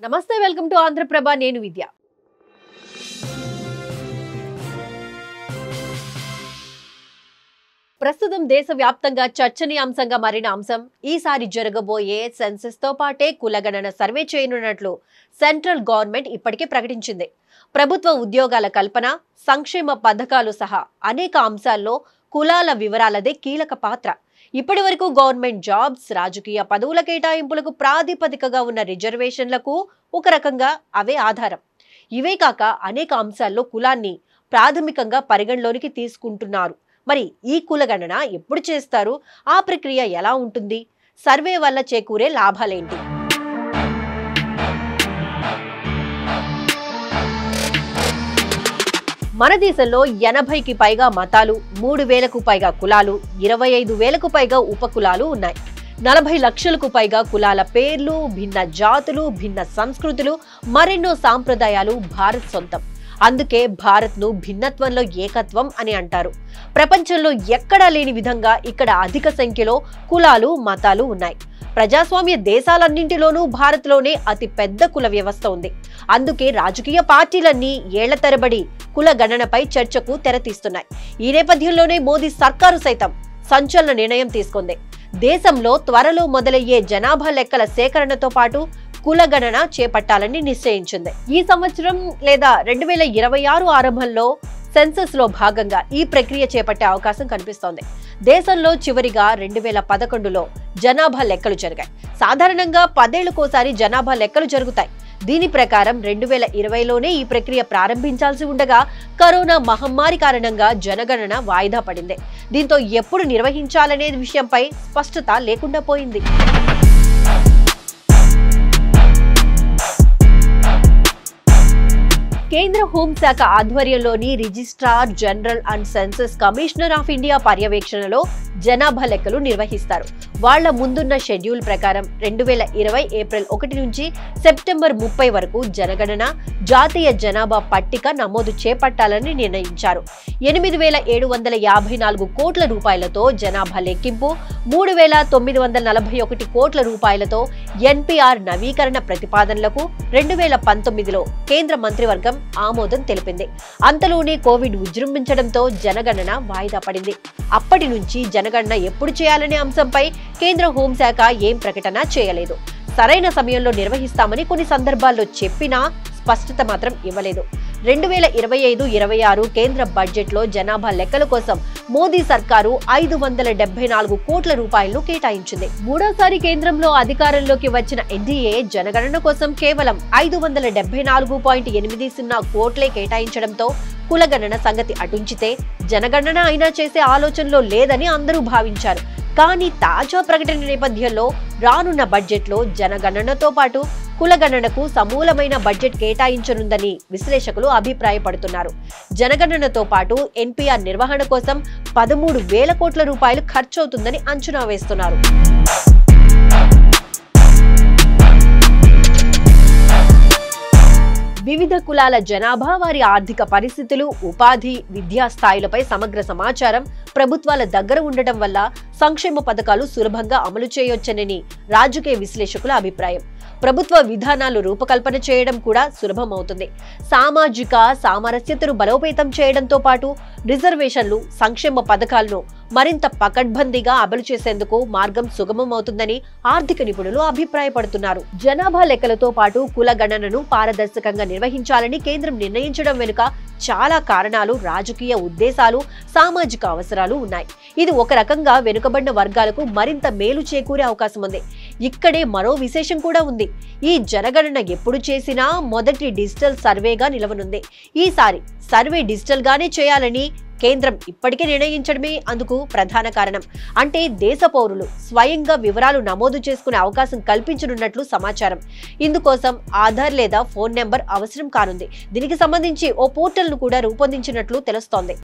నమస్తే welcome to Andhraprabha నేను విద్య. ప్రస్తుతం దేశవ్యాప్తంగా చర్చనీయాంశంగా మారిన అంశం ఈసారి జరగబోయే సెన్సస్ తో పాటే కులగణన సర్వే చేయనున్నట్లు సెంట్రల్ గవర్నమెంట్ ఇప్పటికే ప్రకటించింది. ప్రభుత్వ ఉద్యోగాల కల్పన, సంక్షేమ పథకాలు సహా అనేక అంశాల్లో కులాల వివరాలదే కీలక పాత్ర. ఇప్పటి వరకు గవర్నమెంట్ జాబ్స్, రాజకీయ పదవుల కేటాయింపులకు ప్రాతిపదికగా ఉన్న రిజర్వేషన్లకు ఒక రకంగా అవే ఆధారం. ఇవే కాక అనేక అంశాల్లో కులాన్ని ప్రాథమికంగా పరిగణలోనికి తీసుకుంటున్నారు. మరి ఈ కులగణన ఎప్పుడు చేస్తారు? ఆ ప్రక్రియ ఎలా ఉంటుంది? సర్వే వల్ల చేకూరే లాభాలేంటి? మన దేశంలో 80కి పైగా మతాలు, 3000కు పైగా కులాలు, 25,000కు పైగా ఉపకులాలు ఉన్నాయి. 40 లక్షలకు పైగా కులాల పేర్లు, భిన్న జాతులు, భిన్న సంస్కృతులు, మరెన్నో సాంప్రదాయాలు భారత్ సొంతం. అందుకే భారత్ను భిన్నత్వంలో ఏకత్వం అని అంటారు. ప్రపంచంలో ఎక్కడా లేని విధంగా ఇక్కడ అధిక సంఖ్యలో కులాలు, మతాలు ఉన్నాయి. ప్రజాస్వామ్య దేశాలన్నింటిలోనూ భారత్లోనే అతి పెద్ద కుల వ్యవస్థ ఉంది. అందుకే రాజకీయ పార్టీలన్నీ ఏళ్ల తరబడి కుల గణనపై చర్చకు తెరతీస్తున్నాయి. ఈ నేపథ్యంలోనే మోదీ సర్కారు సైతం సంచలన నిర్ణయం తీసుకుంది. దేశంలో త్వరలో మొదలయ్యే జనాభా లెక్కల సేకరణతో పాటు కులగణన చేపట్టాలని నిశ్చయించింది. ఈ సంవత్సరం లేదా 2026 ఆరంభంలో సెన్సస్ లో భాగంగా ఈ ప్రక్రియ చేపట్టే అవకాశం కనిపిస్తోంది. దేశంలో చివరిగా 2011లో జనాభా లెక్కలు జరిగాయి. సాధారణంగా 10 ఏళ్లకోసారి జనాభా లెక్కలు జరుగుతాయి. దీని ప్రకారం 2020లోనే ఈ ప్రక్రియ ప్రారంభించాల్సి ఉండగా కరోనా మహమ్మారి కారణంగా జనగణన వాయిదా పడింది. దీంతో ఎప్పుడు నిర్వహించాలనే విషయంపై స్పష్టత లేకుండా పోయింది. కేంద్ర హోంశాఖ ఆధ్వర్యంలోని registrar general and census commissioner of India పర్యవేక్షణలో జనాభా లెక్కలు నిర్వహిస్తారు. వాళ్ల ముందున్న షెడ్యూల్ ప్రకారం 2020 ఏప్రిల్ 1 నుంచి సెప్టెంబర్ 30 వరకు జనగణన, జాతీయ జనాభా పట్టిక నమోదు చేపట్టాలని నిర్ణయించారు. 8,754 కోట్ల రూపాయలతో జనాభా లెక్కింపు, 3,941 కోట్ల రూపాయలతో ఎన్పిఆర్ నవీకరణ ప్రతిపాదనలకు 2019లో కేంద్ర మంత్రివర్గం ఆమోదం తెలిపింది. అంతలోనే కోవిడ్ విజృంభించడంతో జనగణన వాయిదా పడింది. అప్పటి నుంచి జనగణన ఎప్పుడు చేయాలనే అంశంపై కేంద్ర హోంశాఖ ఏం ప్రకటన చేయలేదు. సరైన సమయంలో నిర్వహిస్తామని కొన్ని సందర్భాల్లో చెప్పినా స్పష్టత మాత్రం ఇవ్వలేదు. 2025-26 కేంద్ర బడ్జెట్ లో జనాభా లెక్కల కోసం మోదీ సర్కారు 574 కోట్ల రూపాయలను కేటాయించింది. మూడోసారి కేంద్రంలో అధికారంలోకి వచ్చిన ఎన్డీఏ జనగణన కోసం కేవలం 574.80 కోట్లే కేటాయించడంతో కులగణన సంగతి అటుంచితే జనగణన అయినా చేసే ఆలోచనలో లేదని అందరూ భావించారు. కానీ తాజా ప్రకటన నేపథ్యంలో రానున్న బడ్జెట్లో జనగణనతో పాటు కులగణనకు సమూలమైన బడ్జెట్ కేటాయించనుందని విశ్లేషకులు అభిప్రాయపడుతున్నారు. జనగణనతో పాటు ఎన్పిఆర్ నిర్వహణ కోసం 13,000 కోట్ల రూపాయలు ఖర్చవుతుందని అంచనా వేస్తున్నారు. వివిధ కులాల జనాభా, వారి ఆర్థిక పరిస్థితులు, ఉపాధి, విద్యా స్థాయిలపై సమగ్ర సమాచారం ప్రభుత్వాల దగ్గర ఉండటం వల్ల సంక్షేమ పథకాలు సులభంగా అమలు చేయొచ్చనని రాజకీయ విశ్లేషకుల అభిప్రాయం. ప్రభుత్వ విధానాలు రూపకల్పన చేయడం కూడా సులభమవుతుంది. సామాజిక సామరస్యతను బలోపేతం చేయడంతో పాటు రిజర్వేషన్లు, సంక్షేమ పథకాలను మరింత పకడ్బందీగా అమలు చేసేందుకు మార్గం సుగమమవుతుందని ఆర్థిక నిపుణులు అభిప్రాయపడుతున్నారు. జనాభా లెక్కలతో పాటు కుల గణనను పారదర్శకంగా నిర్వహించాలని కేంద్రం నిర్ణయించడం వెనుక చాలా కారణాలు, రాజకీయ ఉద్దేశాలు, సామాజిక అవసరాలు ఉన్నాయి. ఇది ఒక రకంగా వెనుకబడిన వర్గాలకు మరింత మేలు చేకూరే అవకాశం ఉంది. ఇక్కడే మరో విశేషం కూడా ఉంది. ఈ జనగణన ఎప్పుడు చేసినా మొదటి డిజిటల్ సర్వేగా నిలవనుంది. ఈసారి సర్వే డిజిటల్ గానే చేయాలని కేంద్రం ఇప్పటికే నిర్ణయించడమే అందుకు ప్రధాన కారణం. అంటే దేశ పౌరులు స్వయంగా వివరాలు నమోదు చేసుకునే అవకాశం కల్పించనున్నట్లు సమాచారం. ఇందుకోసం ఆధార్ లేదా ఫోన్ నెంబర్ అవసరం కానుంది. దీనికి సంబంధించి ఓ పోర్టల్ ను కూడా రూపొందించినట్లు తెలుస్తోంది.